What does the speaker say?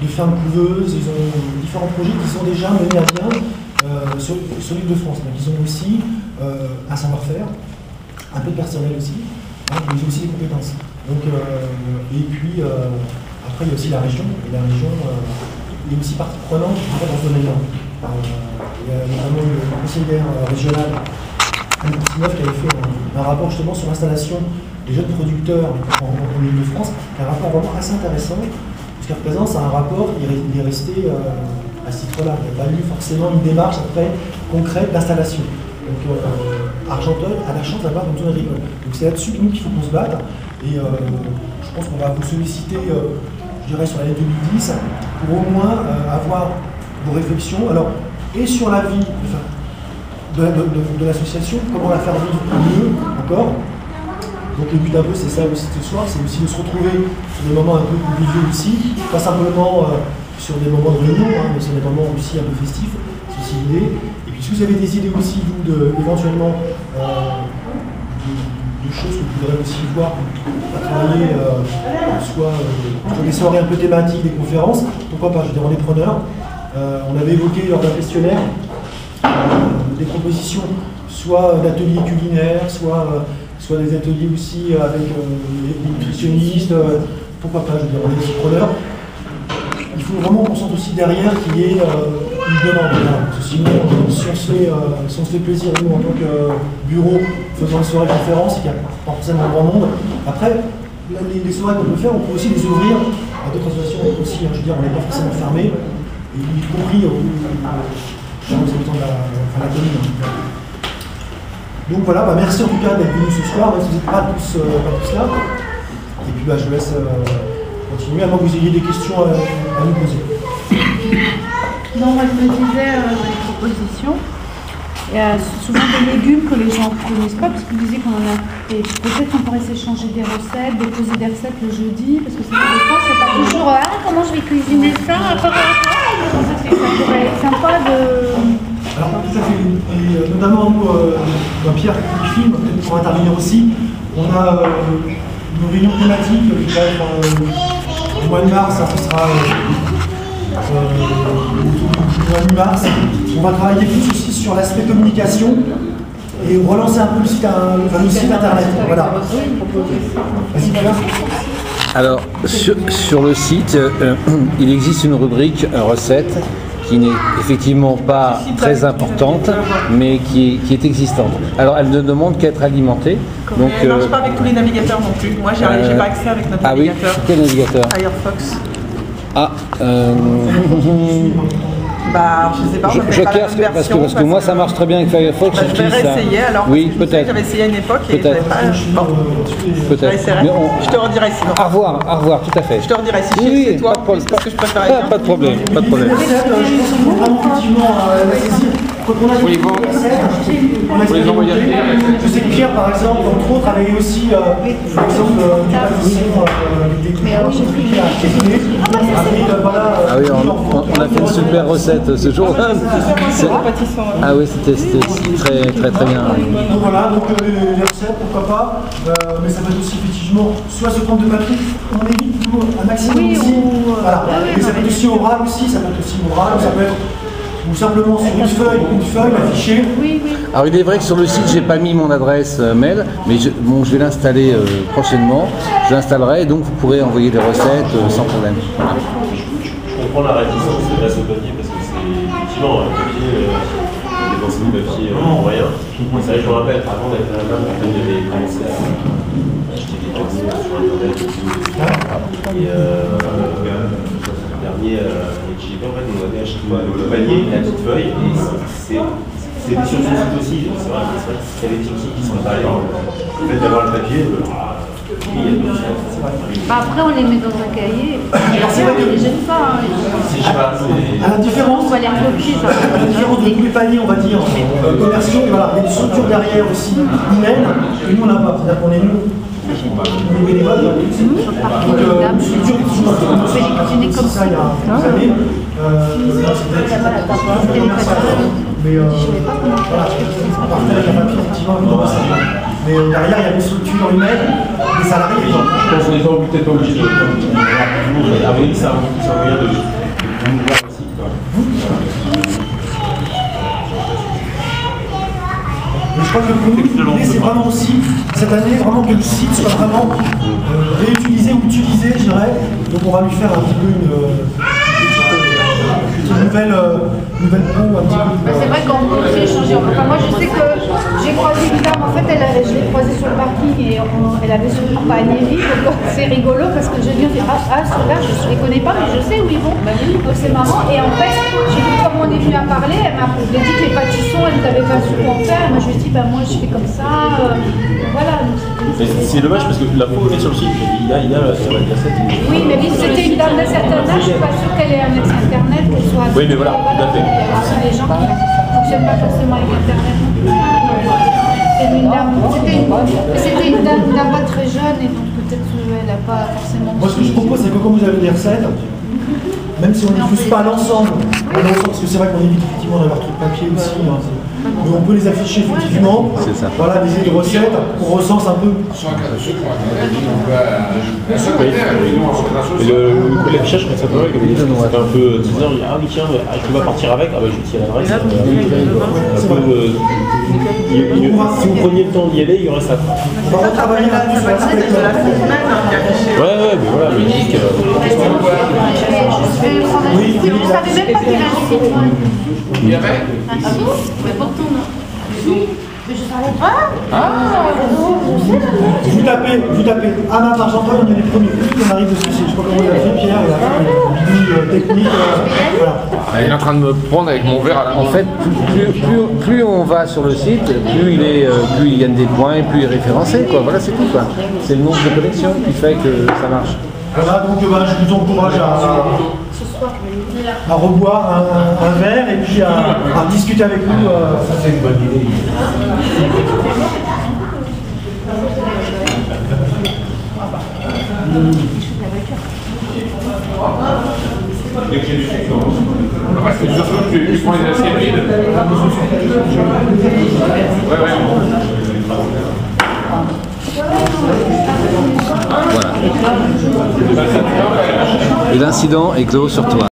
des fermes couveuses, ils ont différents projets qui sont déjà menés à bien sur l'île de France. Donc ils ont aussi un savoir-faire, un peu de personnel aussi, hein, mais ils ont aussi des compétences. Donc, et puis après il y a aussi la région, et la région est aussi partie prenante dans ce domaine-là. Il y a notamment le conseillère régional Anne Courtineuf qui avait fait un rapport justement sur l'installation des jeunes producteurs en Ile-de-France, un rapport vraiment assez intéressant. Jusqu'à présent, c'est un rapport, il est resté à ce titre-là. Il n'y a pas eu forcément une démarche après concrète d'installation. Donc Argenteuil a la chance d'avoir une zone agricole. Donc c'est là-dessus que nous qu'il faut qu'on se batte. Et je pense qu'on va vous solliciter, je dirais, sur l'année 2010, pour au moins avoir vos réflexions. Alors, et sur la vie de l'association, comment la faire vivre mieux encore. Donc le but un peu, c'est ça aussi ce soir, c'est aussi de se retrouver sur des moments un peu conviviaux aussi, pas simplement sur des moments de réunion, hein, mais sur des moments aussi un peu festifs, c'est aussi l'idée. Et puis si vous avez des idées aussi, vous, éventuellement, de choses que vous voudrez aussi voir à travailler, soit sur des soirées un peu thématiques, des conférences, pourquoi pas, je dirais, on est preneurs. On avait évoqué lors d'un questionnaire des propositions, soit d'ateliers culinaires, soit des ateliers aussi avec les nutritionnistes, pourquoi pas, je veux dire, on est aussi preneurs. Il faut vraiment qu'on sente aussi derrière qu'il y ait une demande. Parce que sinon, si on se fait plaisir, nous, en tant que bureau, faisant une soirée conférence, il n'y a pas forcément grand monde. Après, les soirées qu'on peut faire, on peut aussi les ouvrir à d'autres associations aussi. Hein, je veux dire, on n'est pas forcément fermé, y compris aux habitants de la commune. Donc voilà, merci en tout cas d'être venu ce soir, même si vous n'êtes pas tous là. Et puis je vous laisse continuer, à moins que vous ayez des questions à nous poser. Non, moi je me disais dans les propositions, il y a souvent des légumes que les gens ne connaissent pas, parce que vous disiez qu'on en a. Et peut-être qu'on pourrait s'échanger des recettes, déposer des recettes le jeudi, parce que c'est pas toujours comment je vais cuisiner ça, ça pourrait être sympa de. Alors tout à fait, et notamment nous, Pierre qui filme, peut-être pour intervenir aussi, on a nos réunions thématiques qui va être au mois de mars, ça ce sera au mois de mars. On va travailler plus aussi sur l'aspect communication et relancer un peu le site internet. Voilà. Vas-y Pierre. Alors sur le site, il existe une rubrique recettes qui n'est effectivement pas très importante, mais qui est existante. Alors, elle ne demande qu'à être alimentée. Donc, elle ne marche pas avec tous les navigateurs non plus. Moi, j'ai pas accès avec notre navigateur. Ah oui, quel navigateur? Firefox. Ah, je sais pas, parce que moi ça marche très bien avec Firefox. Je vais réessayer alors. Oui, peut-être. J'avais essayé à une époque et j'avais pas. Bon, peut-être. Je te redirai sinon. Au revoir, tout à fait. Je te redirai si c'est toi, parce que je préfère être. Pas de problème, pas de problème. Je pense qu'il faut vraiment effectivement la saisir. Quand on a des envoyer. Je sais que Pierre, par exemple, entre autres, avait aussi, par exemple, du pâtisserie, des compliqués à cuisiner. Ah oui, on a fait une super recette ce jour-là. Ah oui, c'était très bien. Donc voilà, donc les recettes, pourquoi pas, mais ça peut être aussi effectivement soit se prendre de papier, on évite toujours un maximum aussi. Voilà. Mais ça peut être aussi oral aussi, ça peut être ou simplement sur une feuille affichée. Oui. Alors il est vrai que sur le site j'ai pas mis mon adresse mail, mais je vais l'installer prochainement. Je l'installerai et donc vous pourrez envoyer des recettes sans problème. Voilà. Je comprends la réticence de passer au papier parce que c'est effectivement un papier, dépenser du papier en moyen. C'est vrai que je me rappelle, avant d'être à la main, j'avais commencé à acheter des papiers sur internet et dernier avec JP, en fait, on avait acheté le panier, la petite feuille, et c'était sur son site aussi. C'est vrai qu'il y a des tickets qui sont pas allés. Le fait d'avoir le papier, Après, on les met dans un cahier, on les jette pas. À la différence, on va les recopier. À la différence de tous les paniers, on va dire, commerciaux, voilà, il y a une structure derrière aussi humaine, et nous on n'a pas. C'est-à-dire qu'on est nous. Au bénévole, donc, une structure qui comme ça il y a quelques années. C'était mais voilà, on partage la papier effectivement avec nos salariés. Mais derrière, il y a une structure humaine, des salariés. Je pense qu'on n'est peut-être pas obligé de. À mon avis, c'est un moyen de promouvoir aussi. Mais je crois que pour nous, l'idée c'est vraiment aussi, cette année, vraiment que le site soit vraiment réutilisé ou utilisé, je dirais. Donc on va lui faire un petit peu une nouvelle peau, un petit peu. C'est vrai qu'on peut aussi échanger. Enfin, moi je sais que j'ai croisé une dame, en fait je l'ai croisée sur le parking et elle avait son panier vide. Donc c'est rigolo parce que je dis ceux-là je ne les connais pas mais je sais où ils vont. Donc c'est marrant. Et en fait, j'ai vu comment on est venu à parler. Elle m'a dit que les pâtissons, elle n'avait pas su quoi en faire. Et moi je lui ai dit, moi je fais comme ça. Voilà. C'est dommage parce que la peau est sur le site, il y a la cassette. Oui, mais c'était une dame d'un certain âge, je ne suis pas sûre qu'elle ait un ex internet, qu'elle soit. Oui, mais voilà, tout à fait. Il y a aussi des gens qui ne fonctionnent pas forcément avec internet non plus. C'était une dame pas très jeune et donc peut-être qu'elle n'a pas forcément. Moi ce que je propose c'est que comme vous avez des recettes, même si on ne diffuse pas l'ensemble, parce que c'est vrai qu'on évite effectivement d'avoir trop de papier aussi, hein, mais on peut les afficher effectivement. C'est ça. Voilà des recettes, on recense un peu. L'affichage, je trouve ça pas mal, comme il dit, c'était un peu teaser. Ah oui, tiens, tu vas partir avec. Ah bah je vais tirer l'adresse. Si vous preniez le temps d'y aller, il y aurait ça. On va retravailler là-dessus sur l'aspect. Ouais, mais voilà, mais juste Oui, vous savez même pas qu'il a un site. Il y avait Mais pourtant, non. Mais je savais pas. Vous tapez Anna d'Argenteuil, on est les premiers. On arrive dessus, je sais pas comment il a fait, Pierre, il a fait une technique. Voilà. Il est en train de me prendre avec mon verre à la main. En fait, plus on va sur le site, plus il gagne des points, plus il est référencé, quoi. Voilà, c'est tout, quoi. C'est le nombre de connexions qui fait que ça marche. Voilà, donc je vous encourage à reboire un verre et puis à discuter avec nous. Ça, c'est une bonne idée. Dès que j'ai du sucre, parce que surtout, je prends les assiettes vides. Voilà. Et l'incident est clos sur toi.